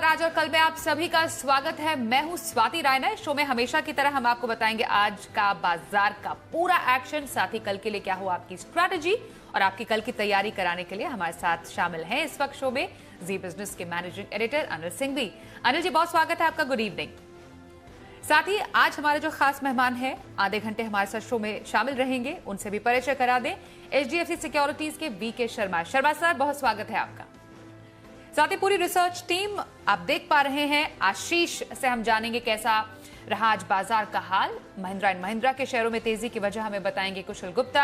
नमस्कार। आज और कल में आप सभी का स्वागत है। मैं हूं स्वाति रायना। इस शो में हमेशा की तरह हम आपको बताएंगे आज का बाजार का पूरा एक्शन, साथ ही कल के लिए क्या हो आपकी स्ट्रैटेजी और आपकी कल की तैयारी कराने के लिए हमारे साथ शामिल हैं इस वक्त शो में जी बिजनेस के मैनेजिंग एडिटर अनिल सिंह भी। अनिल जी, बहुत स्वागत है आपका, गुड इवनिंग। साथ ही आज हमारे जो खास मेहमान हैं आधे घंटे हमारे साथ शो में शामिल रहेंगे, उनसे भी परिचय करा दें। एचडीएफसी सिक्योरिटीज के वीके शर्मा सर, बहुत स्वागत है आपका। साथ ही पूरी रिसर्च टीम आप देख पा रहे हैं। आशीष से हम जानेंगे कैसा रहा आज बाजार का हाल। महिंद्रा एंड महिंद्रा के शेयरों में तेजी की वजह हमें बताएंगे कुशल गुप्ता।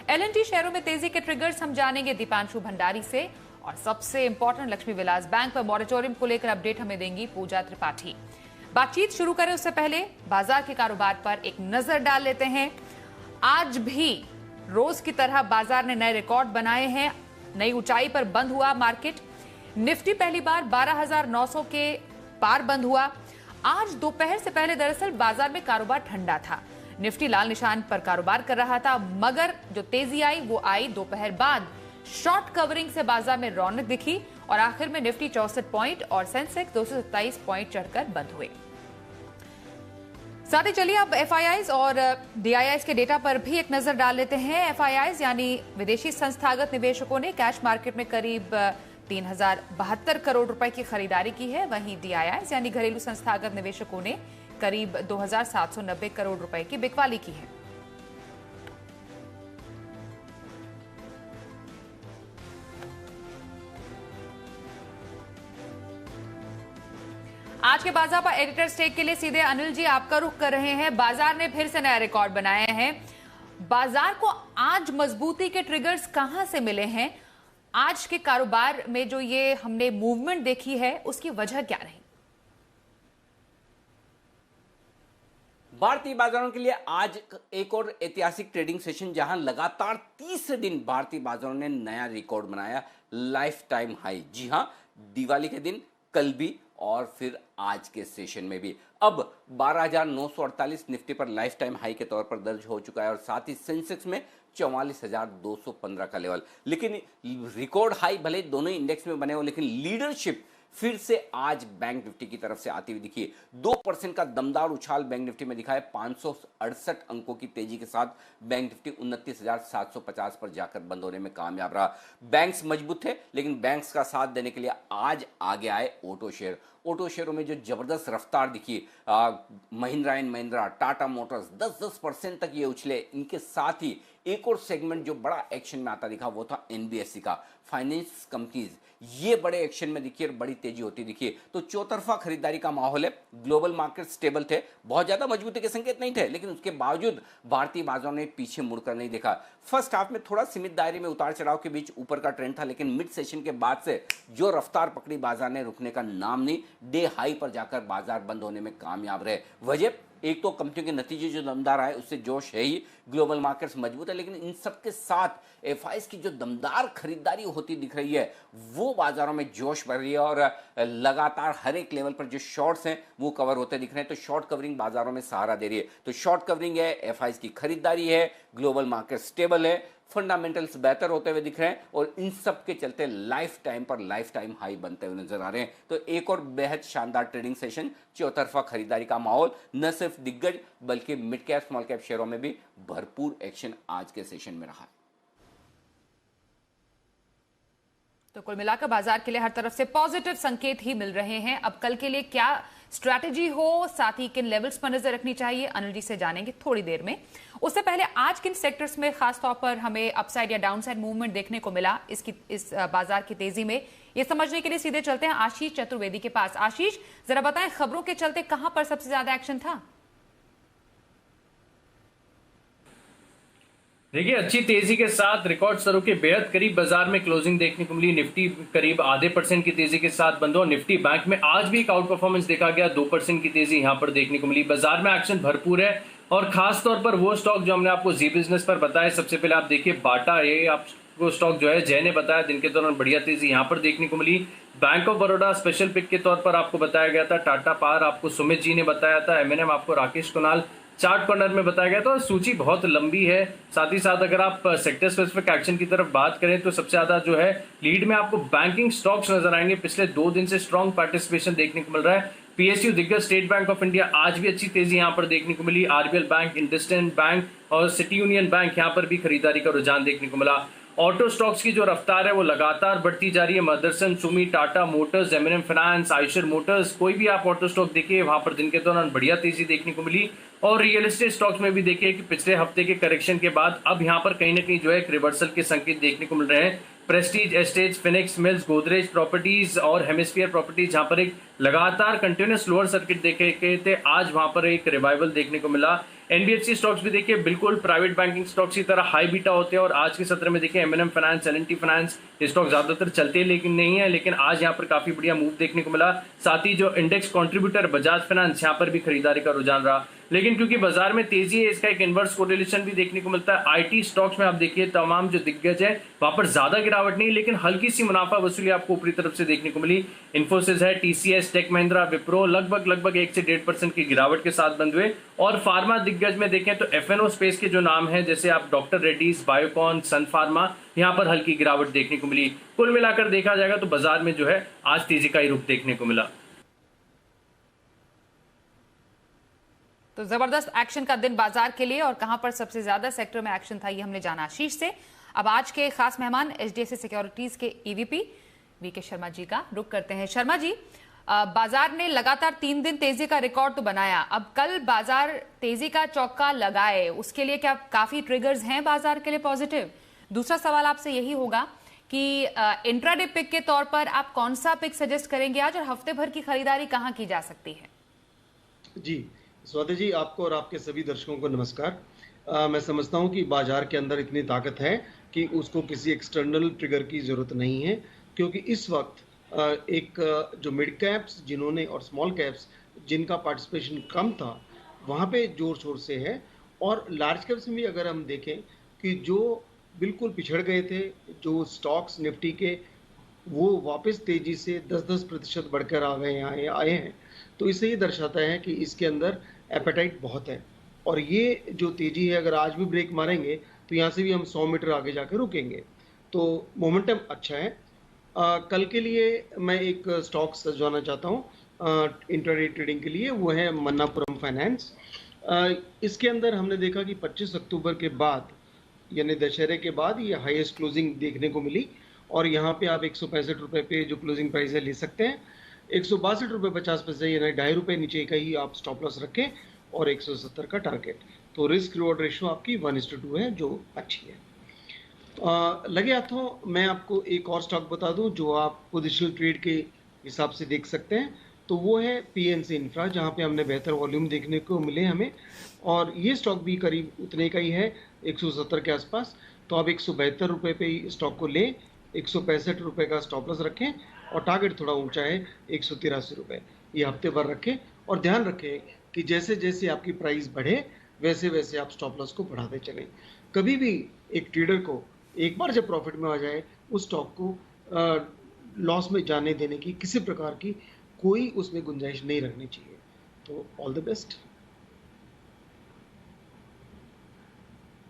एलएनटी शेयरों में तेजी के ट्रिगर्स हम जानेंगे दीपांशु भंडारी से। और सबसे इंपॉर्टेंट लक्ष्मी विलास बैंक पर मॉरेटोरियम को लेकर अपडेट हमें देंगी पूजा त्रिपाठी। बातचीत शुरू करें उससे पहले बाजार के कारोबार पर एक नजर डाल लेते हैं। आज भी रोज की तरह बाजार ने नए रिकॉर्ड बनाए हैं। नई ऊंचाई पर बंद हुआ मार्केट। निफ्टी पहली बार 12,900 के पार बंद हुआ। आज दोपहर से पहले दरअसल बाजार में कारोबार ठंडा था। निफ्टी लाल निशान पर कारोबार कर रहा था, मगर जो तेजी आई वो आई दोपहर बाद। शॉर्ट कवरिंग से बाजार में रौनक दिखी और आखिर में निफ्टी 64 पॉइंट और सेंसेक्स 227 पॉइंट चढ़कर बंद हुए। साथ ही चलिए अब एफआईआईज और डीआईआईज के डेटा पर भी एक नजर डाल लेते हैं। एफआईआईज यानी विदेशी संस्थागत निवेशकों ने कैश मार्केट में करीब 3,072 करोड़ रुपए की खरीदारी की है। वहीं डीआईआईज यानी घरेलू संस्थागत निवेशकों ने करीब 2,790 करोड़ रुपए की बिकवाली की है। आज के बाजार पर एडिटर स्टेक के लिए सीधे अनिल जी आपका रुख कर रहे हैं। बाजार ने फिर से नया रिकॉर्ड बनाए हैं। बाजार को आज मजबूती के ट्रिगर्स कहां से मिले हैं? आज के कारोबार में जो ये हमने मूवमेंट देखी है उसकी वजह क्या रही? भारतीय बाजारों के लिए आज एक और ऐतिहासिक ट्रेडिंग सेशन, जहां लगातार तीसरे दिन भारतीय बाजारों ने नया रिकॉर्ड बनाया, लाइफ टाइम हाई। जी हां, दिवाली के दिन कल भी और फिर आज के सेशन में भी। अब 12,948 निफ्टी पर लाइफ टाइम हाई के तौर पर दर्ज हो चुका है और साथ ही सेंसेक्स में 44,215 का लेवल। लेकिन रिकॉर्ड हाई भले दोनों इंडेक्स में बने हो, लेकिन लीडरशिप फिर से आज बैंक निफ्टी की तरफ से आती हुई दिखी। 2% का दमदार उछाल बैंक निफ्टी में दिखा है। 568 अंकों की तेजी के साथ बैंक निफ्टी 29,750 पर जाकर बंद होने में कामयाब रहा। बैंक्स मजबूत थे, लेकिन बैंक्स का साथ देने के लिए आज आगे आए ऑटो शेयर। ऑटो शेयरों में जो जबरदस्त रफ्तार दिखी, महिंद्रा एंड महिंद्रा, टाटा मोटर्स 10% तक ये उछले। इनके साथ ही एक और सेगमेंट जो बड़ा एक्शन में आता दिखा वो था एनबीएफसी का। फाइनेंस कंपनीज ये बड़े एक्शन में दिखी और बड़ी तेजी होती दिखी। तो चौतरफा खरीदारी का माहौल है। ग्लोबल मार्केट स्टेबल थे, बहुत ज्यादा मजबूती के संकेत नहीं थे, लेकिन उसके बावजूद भारतीय बाजारों ने पीछे मुड़कर नहीं देखा। फर्स्ट हाफ में थोड़ा सीमित दायरे में उतार चढ़ाव के बीच ऊपर का ट्रेंड था, लेकिन मिड सेशन के बाद से जो रफ्तार पकड़ी बाजार ने, रुकने का नाम नहीं। डे हाई पर जाकर बाजार बंद होने में कामयाब रहे। वजह एक तो कंपनियों के नतीजे जो दमदार आए उससे जोश है ही, ग्लोबल मार्केट्स मजबूत है, लेकिन इन सब के साथ एफआईआईज की जो दमदार खरीदारी होती दिख रही है वो बाजारों में जोश भर रही है और लगातार हर एक लेवल पर जो शॉर्ट्स हैं वो कवर होते दिख रहे हैं। तो शॉर्ट कवरिंग बाजारों में सहारा दे रही है। तो शॉर्ट कवरिंग है, एफआईआईज की खरीदारी है, ग्लोबल मार्केट स्टेबल है, फंडामेंटल्स बेहतर होते हुए दिख रहे हैं और इन सब के चलते लाइफ टाइम पर लाइफ टाइम हाई बनते हुए नजर आ रहे हैं। तो एक और बेहद शानदार ट्रेडिंग सेशन, चौतरफा खरीदारी का माहौल, न सिर्फ दिग्गज बल्कि मिड कैप स्मॉल कैप शेयरों में भी भरपूर एक्शन आज के सेशन में रहा। तो कुल मिलाकर बाजार के लिए हर तरफ से पॉजिटिव संकेत ही मिल रहे हैं। अब कल के लिए क्या स्ट्रैटेजी हो, साथ ही किन लेवल्स पर नजर रखनी चाहिए, अनिल जी से जानेंगे थोड़ी देर में। उससे पहले आज किन सेक्टर्स में खास तौर पर हमें अपसाइड या डाउनसाइड मूवमेंट देखने को मिला इस बाजार की तेजी में, ये समझने के लिए सीधे चलते हैं आशीष चतुर्वेदी के पास। आशीष, जरा बताएं खबरों के चलते कहां पर सबसे ज्यादा एक्शन था? देखिए, अच्छी तेजी के साथ रिकॉर्ड स्तरों के बेहद करीब बाजार में क्लोजिंग देखने को मिली। निफ्टी करीब 0.5% की तेजी के साथ बंद हुआ। निफ्टी बैंक में आज भी एक आउट परफॉर्मेंस देखा गया, 2% की तेजी यहां पर देखने को मिली। बाजार में एक्शन भरपूर है और खास तौर पर वो स्टॉक जो हमने आपको जी बिजनेस पर बताया। सबसे पहले आप देखिए बाटा, ये आपको स्टॉक जो है जय ने बताया, दिन के दौरान बढ़िया तेजी यहां पर देखने को मिली। Bank of Baroda special pick के तौर पर आपको बताया गया था। टाटा पावर आपको सुमित जी ने बताया था। एमएनएम आपको राकेश कुणाल चार्ट कॉर्नर में बताया गया था और सूची बहुत लंबी है। साथ ही साथ अगर आप सेक्टर स्पेसिफिक एक्शन की तरफ बात करें तो सबसे ज्यादा जो है लीड में आपको बैंकिंग स्टॉक्स नजर आएंगे। पिछले 2 दिन से स्ट्रॉन्ग पार्टिसिपेशन देखने को मिल रहा है। पीएसयू दिग्गज स्टेट बैंक ऑफ इंडिया आज भी अच्छी तेजी यहां पर देखने को मिली। आरबीएल बैंक, इंडसइंड बैंक और सिटी यूनियन बैंक यहां पर भी खरीदारी का रुझान देखने को मिला। ऑटो स्टॉक्स की जो रफ्तार है वो लगातार बढ़ती जा रही है। Motherson, Sumi, Tata motors, MNM finance, Eicher motors, कोई भी आप ऑटो स्टॉक देखिए वहां पर दिन के दौरान बढ़िया तेजी देखने को मिली। और रियल एस्टेट स्टॉक्स में भी देखिए कि पिछले हफ्ते के करेक्शन के बाद अब यहां पर कहीं ना कहीं जो है एक रिवर्सल के संकेत देखने को मिल रहे हैं। Prestige estates, Phoenix mills, Godrej properties और हेमिस्फीयर प्रॉपर्टीज जहां पर एक लगातार कंटिन्यूस लोअर सर्किट देखे गए थे, आज वहां पर एक रिवाइवल देखने को मिला। एनबीएफसी स्टॉक्स भी देखिए बिल्कुल प्राइवेट बैंकिंग स्टॉक्स की तरह हाई बीटा होते हैं और आज के सत्र में देखिए एमएनएम फाइनेंस, एलएनटी फाइनेंस ये स्टॉक ज्यादातर चलते लेकिन नहीं है, लेकिन आज यहाँ पर काफी बढ़िया मूव देखने को मिला। साथ ही जो इंडेक्स कंट्रीब्यूटर बजाज फाइनेंस यहाँ पर भी खरीदारी का रुझान रहा। लेकिन क्योंकि बाजार में तेजी है इसका एक इनवर्स कोरिलेशन भी देखने को मिलता है। आईटी स्टॉक्स में आप देखिए तमाम जो दिग्गज है वहां पर ज्यादा गिरावट नहीं, लेकिन हल्की सी मुनाफा वसूली आपको ऊपरी तरफ से देखने को मिली। इन्फोसिस है, टीसीएस, टेक महिंद्रा, विप्रो लगभग 1 से 1.5% की गिरावट के साथ बंद हुए। और फार्मा दिग्गज में देखें तो एफएनओ स्पेस के जो नाम है जैसे आप डॉक्टर रेड्डीज, बायोकॉन, सन फार्मा, यहाँ पर हल्की गिरावट देखने को मिली। कुल मिलाकर देखा जाएगा तो बाजार में जो है आज तेजी का ही रुख देखने को मिला। तो जबरदस्त एक्शन का दिन बाजार के लिए और कहां पर सबसे ज्यादा सेक्टर में एक्शन था ये हमने जाना आशीष से। अब आज के खास मेहमान एचडीएफसी सिक्योरिटीज के ईवीपी वीके शर्मा जी का रुख करते हैं। शर्मा जी, बाजार ने लगातार 3 दिन तेजी का रिकॉर्ड तो बनाया, अब कल बाजार तेजी का चौका लगाए उसके लिए क्या काफी ट्रिगर्स हैं बाजार के लिए पॉजिटिव? दूसरा सवाल आपसे यही होगा कि इंट्राडे पिक के तौर पर आप कौन सा पिक सजेस्ट करेंगे आज और हफ्ते भर की खरीदारी कहां की जा सकती है? जी स्वाति जी, आपको और आपके सभी दर्शकों को नमस्कार। मैं समझता हूं कि बाजार के अंदर इतनी ताकत है कि उसको किसी एक्सटर्नल ट्रिगर की जरूरत नहीं है, क्योंकि इस वक्त एक जो मिड कैप्स जिन्होंने और स्मॉल कैप्स जिनका पार्टिसिपेशन कम था वहां पे जोर शोर से है, और लार्ज कैप्स में भी अगर हम देखें कि जो बिल्कुल पिछड़ गए थे जो स्टॉक्स निफ्टी के, वो वापस तेजी से 10-10% बढ़कर आए हैं। तो इससे ये दर्शाता है कि इसके अंदर एपेटाइट बहुत है, और ये जो तेजी है अगर आज भी ब्रेक मारेंगे तो यहाँ से भी हम 100 मीटर आगे जाकर रुकेंगे, तो मोमेंटम अच्छा है। कल के लिए मैं एक स्टॉक सजवाना चाहता हूँ इंट्राडे ट्रेडिंग के लिए, वो है मन्नापुरम फाइनेंस। इसके अंदर हमने देखा कि 25 अक्टूबर के बाद यानी दशहरे के बाद ये हाईएस्ट क्लोजिंग देखने को मिली, और यहाँ पे आप 165 रुपये पे जो क्लोजिंग प्राइस है ले सकते हैं। 162 रुपये 50 पैसे यानी ₹2.5 नीचे का ही आप स्टॉप लॉस रखें, और 170 का टारगेट। तो रिस्क रिवॉर्ड रेशियो आपकी 1:2 है जो अच्छी है। लगे हाथों मैं आपको एक और स्टॉक बता दूं जो आप पोजिशनल ट्रेड के हिसाब से देख सकते हैं, तो वो है पीएनसी इंफ्रा, जहाँ पे हमने बेहतर वॉल्यूम देखने को मिले हमें, और ये स्टॉक भी करीब उतने का ही है 170 के आसपास। तो आप 172 रुपये पे ही स्टॉक को लें, 165 रुपये का स्टॉप लॉस रखें, और टारगेट थोड़ा ऊंचा है 183 रुपये, ये हफ्ते भर रखें। और ध्यान रखें कि जैसे जैसे आपकी प्राइस बढ़े वैसे वैसे आप स्टॉप लॉस को बढ़ाते चलें। कभी भी एक ट्रेडर को एक बार जब प्रॉफिट में आ जाए उस स्टॉक को लॉस में जाने देने की किसी प्रकार की कोई उसमें गुंजाइश नहीं रखनी चाहिए। तो ऑल द बेस्ट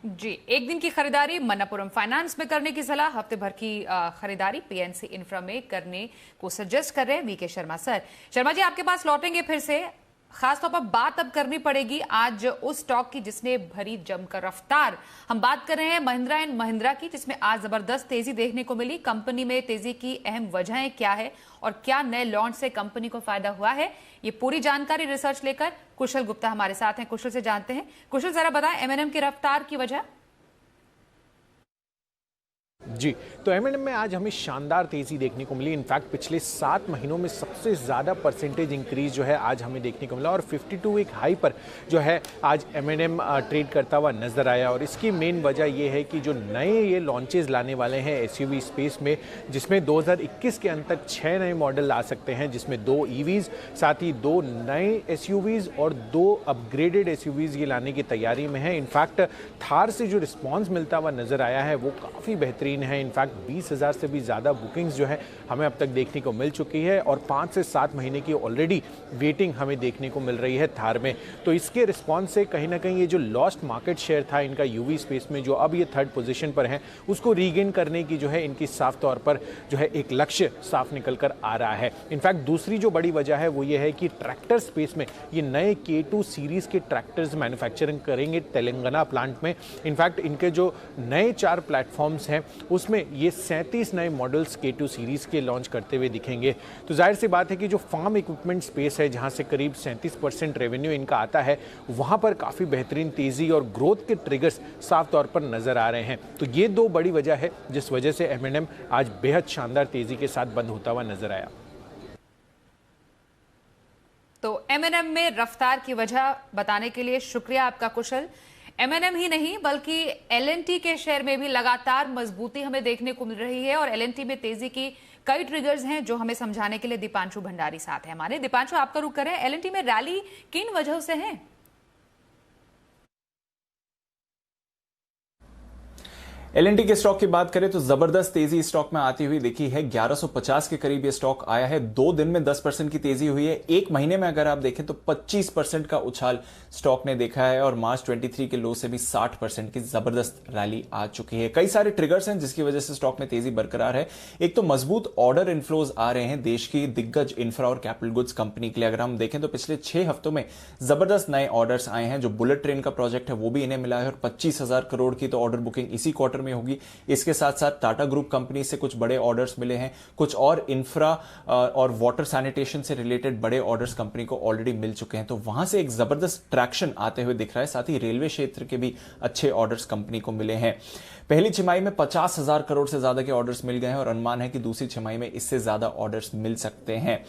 जी। एक दिन की खरीदारी मन्नापुरम फाइनेंस में करने की सलाह, हफ्ते भर की खरीदारी पीएनसी इंफ्रा में करने को सजेस्ट कर रहे हैं वीके शर्मा सर। शर्मा जी आपके पास लौटेंगे फिर से, खासतौर पर बात अब करनी पड़ेगी आज उस स्टॉक की जिसने भरी जमकर रफ्तार। हम बात कर रहे हैं महिंद्रा एंड महिंद्रा की, जिसमें आज जबरदस्त तेजी देखने को मिली। कंपनी में तेजी की अहम वजहें क्या है और क्या नए लॉन्च से कंपनी को फायदा हुआ है, ये पूरी जानकारी रिसर्च लेकर कुशल गुप्ता हमारे साथ हैं। कुशल से जानते हैं। कुशल जरा बताएं एमएनएम की रफ्तार की वजह। जी, तो एमएनएम में आज हमें शानदार तेज़ी देखने को मिली। इनफैक्ट पिछले 7 महीनों में सबसे ज़्यादा परसेंटेज इंक्रीज जो है आज हमें देखने को मिला, और 52 वीक हाई पर जो है आज एमएनएम ट्रेड करता हुआ नज़र आया। और इसकी मेन वजह ये है कि जो नए ये लॉन्चेस लाने वाले हैं एसयूवी स्पेस में, जिसमें 2021 के अंत तक 6 नए मॉडल आ सकते हैं, जिसमें 2 ईवीज़, साथ ही 2 नए एसयूवीज़ और 2 अपग्रेडेड एसयूवीज़ ये लाने की तैयारी में है। इनफैक्ट थार से जो रिस्पॉन्स मिलता हुआ नज़र आया है वो काफ़ी बेहतरीन है। है। इनफैक्ट 20,000 से भी ज़्यादा बुकिंग्स जो है हमें अब तक देखने को मिल चुकी है और 5 से 7 महीने की ऑलरेडी वेटिंग हमें देखने को मिल रही है थार में। तो इसके रिस्पॉन्स से कहीं ना कहीं ये जो लॉस्ट मार्केट शेयर था इनका यूवी स्पेस में, जो अब ये 3rd पोजीशन पर है, उसको रीगेन करने की जो है इनकी साफ तौर पर जो है एक लक्ष्य साफ निकल कर आ रहा है। इनफैक्ट दूसरी जो बड़ी वजह है वो ये है कि ट्रैक्टर स्पेस में ये नए K2 सीरीज के ट्रैक्टर्स मैन्युफैक्चरिंग करेंगे तेलंगाना प्लांट में। इनफैक्ट इनके जो नए 4 प्लेटफॉर्म्स हैं उसमें ये 37 नए मॉडल्स K2 सीरीज के लॉन्च करते हुए दिखेंगे। तो जाहिर सी बात है कि जो फार्म इक्विपमेंट स्पेस है जहां से करीब 37% रेवेन्यू इनका आता है, वहां पर काफ़ी बेहतरीन तेज़ी और ग्रोथ के ट्रिगर्स साफ तौर पर नजर आ रहे हैं। तो ये 2 बड़ी वजह है जिस वजह से M&M आज बेहद शानदार तेज़ी के साथ बंद होता हुआ नजर आया। तो M&M में रफ्तार की वजह बताने के लिए शुक्रिया आपका कुशल। M&M ही नहीं बल्कि L&T के शेयर में भी लगातार मजबूती हमें देखने को मिल रही है और L&T में तेजी की कई ट्रिगर्स हैं जो हमें समझाने के लिए दीपांशु भंडारी साथ हैं हमारे। दीपांशु, आपका रुख करें, L&T में रैली किन वजहों से है? L&T के स्टॉक की बात करें तो जबरदस्त तेजी स्टॉक में आती हुई देखी है। 1150 के करीब ये स्टॉक आया है। 2 दिन में 10% की तेजी हुई है। 1 महीने में अगर आप देखें तो 25% का उछाल स्टॉक ने देखा है और मार्च 23 के लो से भी 60% की जबरदस्त रैली आ चुकी है। कई सारे ट्रिगर्स हैं जिसकी वजह से स्टॉक में तेजी बरकरार है। एक तो मजबूत ऑर्डर इनफ्लोज आ रहे हैं देश की दिग्गज इंफ्रा और कैपिटल गुड्स कंपनी के लिए। अगर हम देखें तो पिछले 6 हफ्तों में जबरदस्त नए ऑर्डर्स आए हैं। जो बुलेट ट्रेन का प्रोजेक्ट है वो भी इन्हें मिला है और 25,000 करोड़ की तो ऑर्डर बुकिंग इसी क्वार्टर में होगी। इसके साथ साथ टाटा ग्रुप कंपनी से कुछ बड़े ऑर्डर्स मिले हैं। कुछ और इंफ्रा और वाटर सैनिटेशन से रिलेटेड बड़े ऑर्डर्स कंपनी को ऑलरेडी मिल चुके हैं। तो वहां से एक जबरदस्त ट्रैक्शन आते हुए दिख रहा है। साथ ही रेलवे क्षेत्र के भी अच्छे ऑर्डर्स कंपनी को मिले हैं। पहली छमाही में 50,000 करोड़ से ज्यादा के ऑर्डर्स मिल गए हैं और अनुमान है कि दूसरी छमाही में इससे ज्यादा ऑर्डर्स मिल सकते हैं।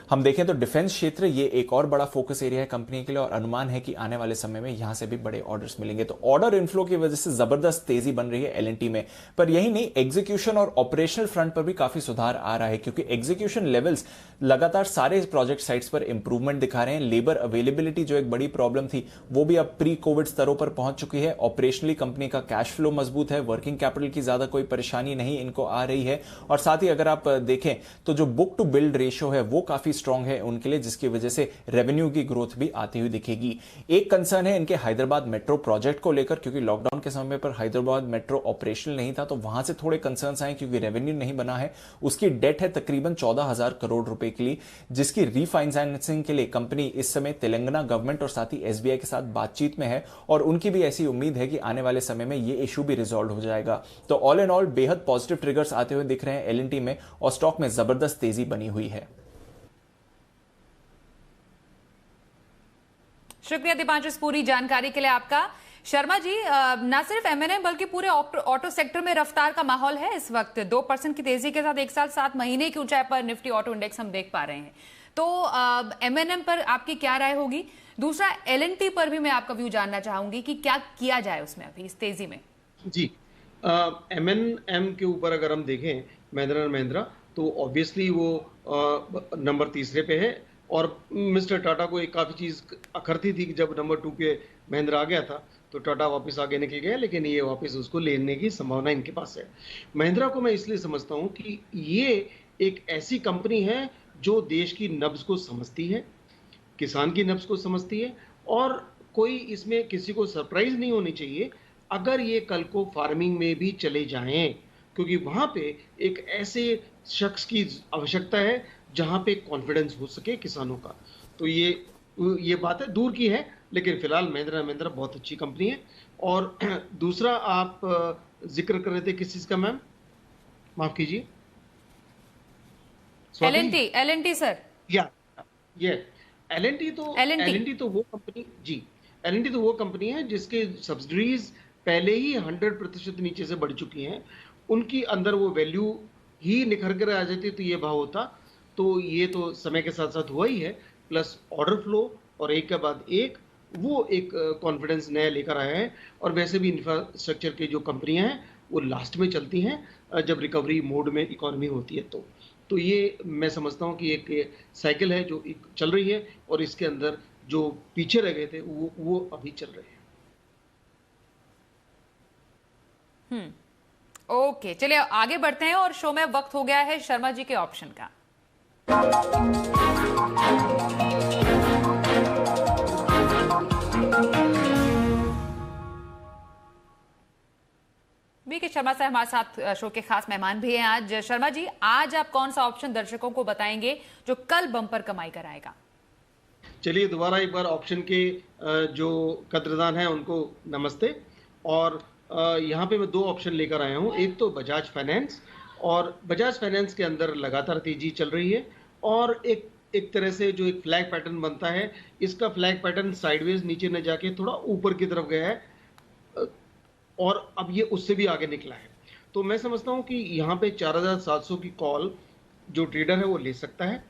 हम देखें तो डिफेंस क्षेत्र ये एक और बड़ा फोकस एरिया है कंपनी के लिए और अनुमान है कि आने वाले समय में यहां से भी बड़े ऑर्डर्स मिलेंगे। तो ऑर्डर इनफ्लो की वजह से जबरदस्त तेजी बन रही है L&T में। पर यही नहीं, एग्जीक्यूशन और ऑपरेशनल फ्रंट पर भी काफी सुधार आ रहा है क्योंकि एग्जीक्यूशन लेवल्स लगातार सारे प्रोजेक्ट साइट्स पर इंप्रूवमेंट दिखा रहे हैं। लेबर अवेलेबिलिटी जो एक बड़ी प्रॉब्लम थी वो भी अब प्री कोविड स्तरों पर पहुंच चुकी है। ऑपरेशनली कंपनी का कैश फ्लो मजबूत है। वर्किंग कैपिटल की ज्यादा कोई परेशानी नहीं इनको आ रही है। और साथ ही अगर आप देखें तो जो बुक टू बिल्ड रेशियो है वो काफी स्ट्रांग है उनके लिए, जिसकी वजह से रेवेन्यू की ग्रोथ भी आती हुई दिखेगी। एक कंसर्न है इनके हैदराबाद मेट्रो प्रोजेक्ट को लेकर क्योंकि लॉकडाउन के समय पर हैदराबाद मेट्रो ऑपरेशनल नहीं था तो वहां से थोड़े कंसर्न्स आए क्योंकि रेवेन्यू नहीं बना है। उसकी डेट है तकरीबन 14,000 करोड़ रुपए के लिए, जिसकी रीफाइनेंसिंग के लिए कंपनी इस समय तेलंगाना गवर्नमेंट और साथ ही SBI के साथ बातचीत में है और उनकी भी ऐसी उम्मीद है कि आने वाले समय में यह इशू भी रिजॉल्व हो जाएगा। तो ऑल इन ऑल बेहद पॉजिटिव ट्रिगर्स आते हुए दिख रहे हैं L&T में और स्टॉक में जबरदस्त तेजी बनी हुई है। शुक्रिया दीपांशु इस पूरी जानकारी के लिए आपका। शर्मा जी, न सिर्फ M&M बल्कि पूरे ऑटो सेक्टर में रफ्तार का माहौल है इस वक्त। 2% की तेजी के साथ 1 साल 7 महीने की ऊंचाई पर निफ्टी ऑटो इंडेक्स हम देख पा रहे हैं। तो M&M पर आपकी क्या राय होगी? दूसरा, L&T पर भी मैं आपका व्यू जानना चाहूंगी कि क्या किया जाए उसमें अभी इस तेजी में। जी, M&M के ऊपर अगर हम देखें महिंद्रा एंड महिंद्रा तो ऑब्वियसली वो नंबर 3 पे है और मिस्टर टाटा को एक काफ़ी चीज़ अखरती थी कि जब नंबर 2 पे महिंद्रा आ गया था तो टाटा वापस आगे निकल गया, लेकिन ये वापस उसको लेने की संभावना इनके पास है। महिंद्रा को मैं इसलिए समझता हूँ कि ये एक ऐसी कंपनी है जो देश की नब्ज को समझती है, किसान की नब्ज को समझती है और कोई इसमें किसी को सरप्राइज नहीं होनी चाहिए अगर ये कल को फार्मिंग में भी चले जाएं, क्योंकि वहां पे एक ऐसे शख्स की आवश्यकता है जहां पे कॉन्फिडेंस हो सके किसानों का। तो ये बात है दूर की है, लेकिन फिलहाल महिंद्रा बहुत अच्छी कंपनी है। और दूसरा आप जिक्र कर रहे थे किस चीज का मैम, माफ कीजिए? L&T sir. ये L&T तो वो कंपनी जी, L&T तो वो कंपनी है जिसके सब्सिडीज पहले ही 100% नीचे से बढ़ चुकी हैं। उनकी अंदर वो वैल्यू ही निखर कर आ जाती तो ये भाव होता। तो ये तो समय के साथ साथ हुआ ही है, प्लस ऑर्डर फ्लो और एक के बाद एक वो एक कॉन्फिडेंस नया लेकर आया है। और वैसे भी इंफ्रास्ट्रक्चर की जो कंपनियां हैं वो लास्ट में चलती हैं जब रिकवरी मोड में इकोनॉमी होती है। तो ये मैं समझता हूँ कि एक साइकिल है जो चल रही है और इसके अंदर जो पीछे रह गए थे वो अभी चल रहे हैं। ओके, चलिए आगे बढ़ते हैं और शो में वक्त हो गया है शर्मा जी के ऑप्शन का। वीके शर्मा साहब हमारे साथ शो के खास मेहमान भी हैं आज। शर्मा जी, आज आप कौन सा ऑप्शन दर्शकों को बताएंगे जो कल बम्पर कमाई कराएगा? चलिए दोबारा एक बार ऑप्शन के जो कद्रदान हैं उनको नमस्ते। और यहाँ पे मैं दो ऑप्शन लेकर आया हूँ। एक तो बजाज फाइनेंस, और बजाज फाइनेंस के अंदर लगातार तेजी चल रही है और एक तरह से जो एक फ्लैग पैटर्न बनता है, इसका फ्लैग पैटर्न साइडवेज नीचे न जाके थोड़ा ऊपर की तरफ गया है और अब ये उससे भी आगे निकला है। तो मैं समझता हूँ कि यहाँ पे 4700 की कॉल जो ट्रेडर है वो ले सकता है।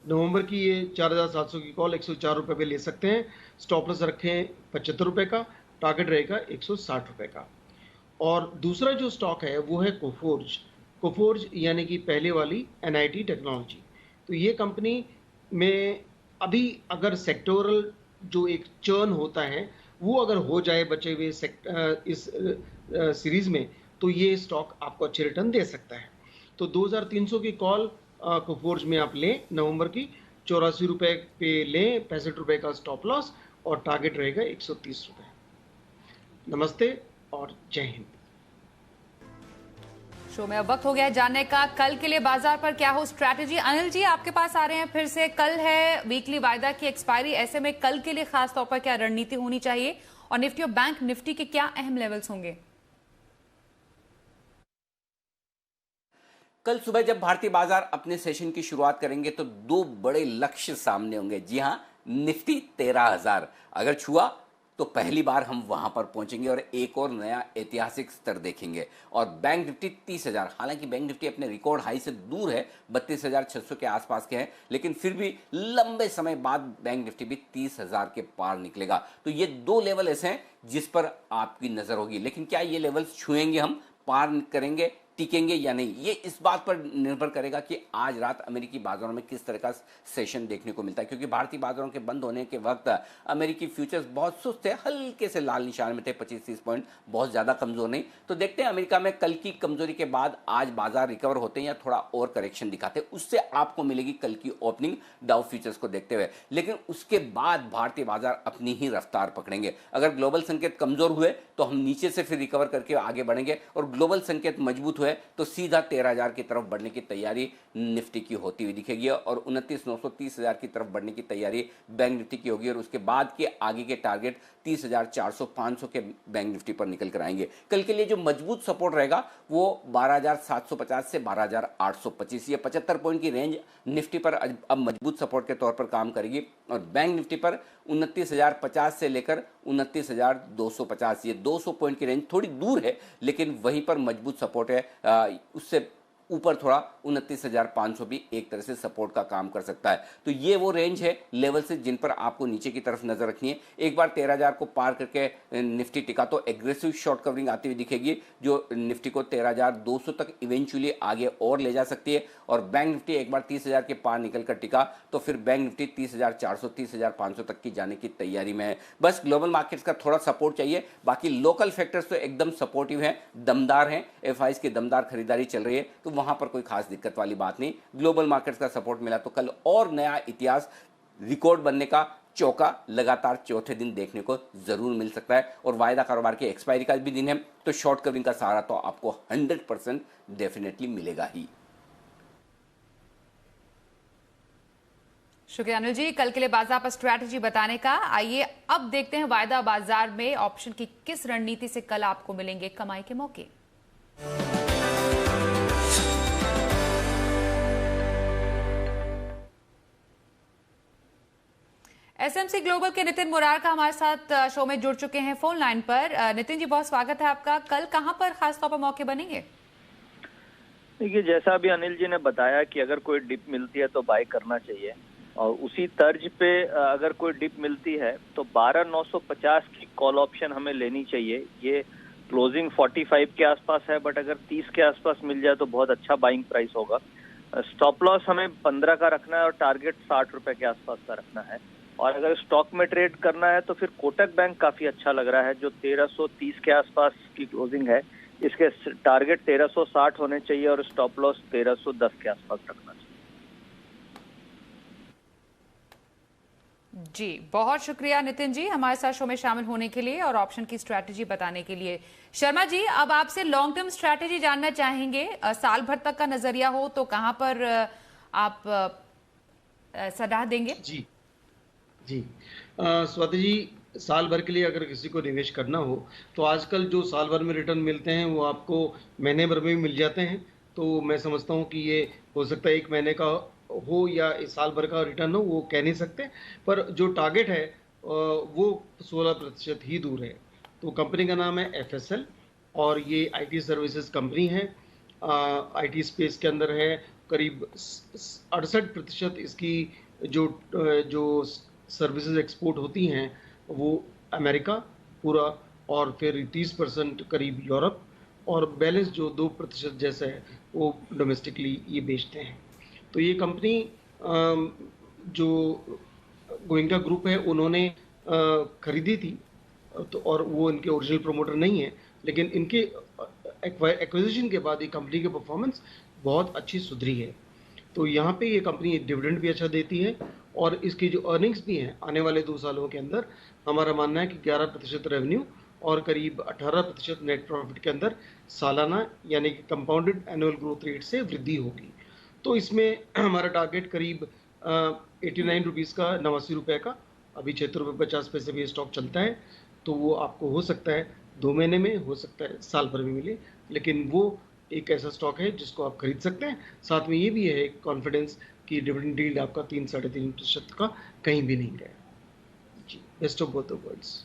नवंबर की ये 4700 की कॉल 104 रुपए पे ले सकते हैं। स्टॉप लॉस रखें 75 रुपए का, टारगेट रहेगा 160 रुपए का। और दूसरा जो स्टॉक है वो है कोफोर्ज यानी कि पहले वाली NIT टेक्नोलॉजी। तो ये कंपनी में अभी अगर सेक्टोरल जो एक चर्न होता है वो अगर हो जाए बचे हुए इस सीरीज में, तो ये स्टॉक आपको अच्छे रिटर्न दे सकता है। तो 2300 की कॉल कोफोर्ज में आप लें, नवंबर की 84 रुपए पे लें, 65 रुपए का स्टॉप लॉस और टारगेट रहेगा 130 रुपए। नमस्ते और जय हिंद। शो में अब वक्त हो गया है जानने का कल के लिए बाजार पर क्या हो स्ट्रैटेजी। अनिल जी आपके पास आ रहे हैं फिर से। कल है वीकली वायदा की एक्सपायरी, ऐसे में कल के लिए खास तौर पर क्या रणनीति होनी चाहिए और निफ्टी और बैंक निफ्टी के क्या अहम लेवल्स होंगे? कल सुबह जब भारतीय बाजार अपने सेशन की शुरुआत करेंगे तो दो बड़े लक्ष्य सामने होंगे। जी हां, निफ्टी 13,000 अगर छुआ तो पहली बार हम वहां पर पहुंचेंगे और एक और नया ऐतिहासिक स्तर देखेंगे। और बैंक निफ्टी 30,000, हालांकि बैंक निफ्टी अपने रिकॉर्ड हाई से दूर है, 32,600 के आसपास के हैं, लेकिन फिर भी लंबे समय बाद बैंक निफ्टी भी 30,000 के पार निकलेगा। तो ये दो लेवल ऐसे हैं जिस पर आपकी नजर होगी। लेकिन क्या ये लेवल्स छुएंगे, हम पार करेंगे, टिकेंगे या नहीं, ये इस बात पर निर्भर करेगा कि आज रात अमेरिकी बाजारों में किस तरह का सेशन देखने को मिलता है। क्योंकि भारतीय बाजारों के बंद होने के वक्त अमेरिकी फ्यूचर्स बहुत सुस्त थे, हल्के से लाल निशान में थे, 25-30 पॉइंट, बहुत ज़्यादा कमजोर नहीं। तो देखते हैं अमेरिका में कल की कमजोरी के बाद आज बाजार रिकवर होते हैं या थोड़ा और करेक्शन दिखाते हैं, उससे आपको मिलेगी कल की ओपनिंग डाउ फ्यूचर्स को देखते हुए। लेकिन उसके बाद भारतीय बाजार अपनी ही रफ्तार पकड़ेंगे। अगर ग्लोबल संकेत कमजोर हुए तो हम नीचे से फिर रिकवर करके आगे बढ़ेंगे, और ग्लोबल संकेत मजबूत हुए तो सीधा 13,000 की तरफ बढ़ने की तैयारी निफ्टी की होती हुई दिखेगी और 29,900 30,000 की तरफ बढ़ने की तैयारी बैंक निफ्टी की होगी। और उसके बाद के आगे के टारगेट 30,400 500 के बैंक निफ्टी पर निकल कर आएंगे। कल के लिए जो मजबूत सपोर्ट रहेगा वो 12,750 से 12,825, ये 75 पॉइंट की रेंज निफ्टी पर अब मजबूत सपोर्ट के तौर पर काम करेगी। और बैंक निफ्टी पर 29,050 से लेकर 29,250, ये 200 पॉइंट की रेंज थोड़ी दूर है, लेकिन वहीं पर मजबूत सपोर्ट है। उससे ऊपर थोड़ा 29,500 भी एक तरह से सपोर्ट का काम कर सकता है। तो ये वो रेंज है, लेवल से जिन पर आपको नीचे की तरफ नजर रखनी है। एक बार 13,000 को पार करके निफ्टी टिका तो एग्रेसिव शॉर्ट कवरिंग आती हुई दिखेगी, जो निफ्टी को 13,200 तक इवेंचुअली आगे और ले जा सकती है। और बैंक निफ्टी एक बार 30,000 के पार निकल कर टिका तो फिर बैंक निफ्टी 30,400 30,500 तक की जाने की तैयारी में है। बस ग्लोबल मार्केट्स का थोड़ा सपोर्ट चाहिए, बाकी लोकल फैक्टर्स तो एकदम सपोर्टिव हैं, दमदार हैं, FIs की दमदार खरीदारी चल रही है, तो वहां पर कोई खास दिक्कत वाली बात नहीं। ग्लोबल मार्केट्स का सपोर्ट मिला तो कल और नया इतिहास, रिकॉर्ड बनने का चौका लगातार चौथे दिन देखने को जरूर मिल सकता है। और वायदा कारोबार की एक्सपायरी का भी दिन है, तो शॉर्ट कवरिंग का सहारा तो आपको 100% डेफिनेटली मिलेगा ही। शुक्रिया अनिल जी, कल के लिए बाजार पर स्ट्रैटेजी बताने का। आइए अब देखते हैं वायदा बाजार में ऑप्शन की किस रणनीति से कल आपको मिलेंगे कमाई के मौके। SMC ग्लोबल के नितिन मुरारका हमारे साथ शो में जुड़ चुके हैं फोन लाइन पर। नितिन जी, बहुत स्वागत है आपका। कल कहां पर खास तौर पर मौके बनेंगे? देखिए, जैसा अभी अनिल जी ने बताया कि अगर कोई डिप मिलती है तो बाय करना चाहिए, और उसी तर्ज पे अगर कोई डिप मिलती है तो 12,950 की कॉल ऑप्शन हमें लेनी चाहिए। ये क्लोजिंग 45 के आसपास है, बट अगर 30 के आसपास मिल जाए तो बहुत अच्छा बाइंग प्राइस होगा। स्टॉप लॉस हमें 15 का रखना है और टारगेट 60 रुपए के आसपास का रखना है। और अगर स्टॉक में ट्रेड करना है तो फिर कोटक बैंक काफी अच्छा लग रहा है, जो 1330 के आसपास की क्लोजिंग है, इसके टारगेट 1360 होने चाहिए और स्टॉप लॉस 1310 के आसपास रखना चाहिए। जी, बहुत शुक्रिया नितिन जी हमारे साथ शो में शामिल होने के लिए और ऑप्शन की स्ट्रैटेजी बताने के लिए। शर्मा जी, अब आपसे लॉन्ग टर्म स्ट्रैटेजी जानना चाहेंगे। साल भर तक का नजरिया हो तो कहां पर आप सलाह देंगे? जी जी स्वाति जी, साल भर के लिए अगर किसी को निवेश करना हो तो आजकल जो साल भर में रिटर्न मिलते हैं वो आपको महीने भर में भी मिल जाते हैं। तो मैं समझता हूँ कि ये हो सकता है 1 महीने का हो या इस साल भर का रिटर्न हो, वो कह नहीं सकते, पर जो टारगेट है वो 16% ही दूर है। तो कंपनी का नाम है एफएसएल और ये आईटी सर्विसेज कंपनी है, आईटी स्पेस के अंदर है। करीब 68% इसकी जो सर्विसेज एक्सपोर्ट होती हैं वो अमेरिका पूरा, और फिर 30% करीब यूरोप, और बैलेंस जो 2% जैसा है वो डोमेस्टिकली ये बेचते हैं। तो ये कंपनी जो गोइंका ग्रुप है उन्होंने खरीदी थी, तो और वो इनके ओरिजिनल प्रमोटर नहीं है, लेकिन इनके एक्विजिशन के बाद ये कंपनी की परफॉर्मेंस बहुत अच्छी सुधरी है। तो यहाँ पे ये कंपनी डिविडेंड भी अच्छा देती है और इसकी जो अर्निंग्स भी हैं आने वाले 2 सालों के अंदर हमारा मानना है कि 11% रेवेन्यू और करीब 18% नेट प्रॉफिट के अंदर सालाना यानी कि कंपाउंडेड एनुअल ग्रोथ रेट से वृद्धि होगी। तो इसमें हमारा टारगेट करीब 89 रुपीज़ का, 89 रुपये का, अभी 76 रुपये 50 पैसे भी स्टॉक चलता है। तो वो आपको हो सकता है 2 महीने में, हो सकता है साल भर में मिले, लेकिन वो एक ऐसा स्टॉक है जिसको आप खरीद सकते हैं। साथ में ये भी है कॉन्फिडेंस कि डिविडेंड यील्ड आपका 3-3.5% का कहीं भी नहीं गया। जी, best of both the worlds.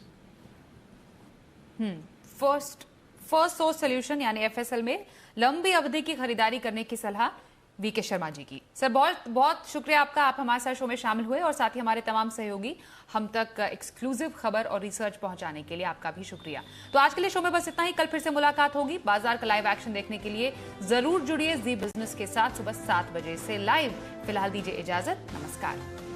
First source solution यानी एफएसएल में लंबी अवधि की खरीदारी करने की सलाह वीके शर्मा जी की। सर बहुत बहुत शुक्रिया आपका, आप हमारे साथ शो में शामिल हुए और साथ ही हमारे तमाम सहयोगी हम तक एक्सक्लूसिव खबर और रिसर्च पहुंचाने के लिए आपका भी शुक्रिया। तो आज के लिए शो में बस इतना ही। कल फिर से मुलाकात होगी। बाजार का लाइव एक्शन देखने के लिए जरूर जुड़िए जी बिजनेस के साथ सुबह 7 बजे से लाइव। फिलहाल दीजिए इजाजत, नमस्कार।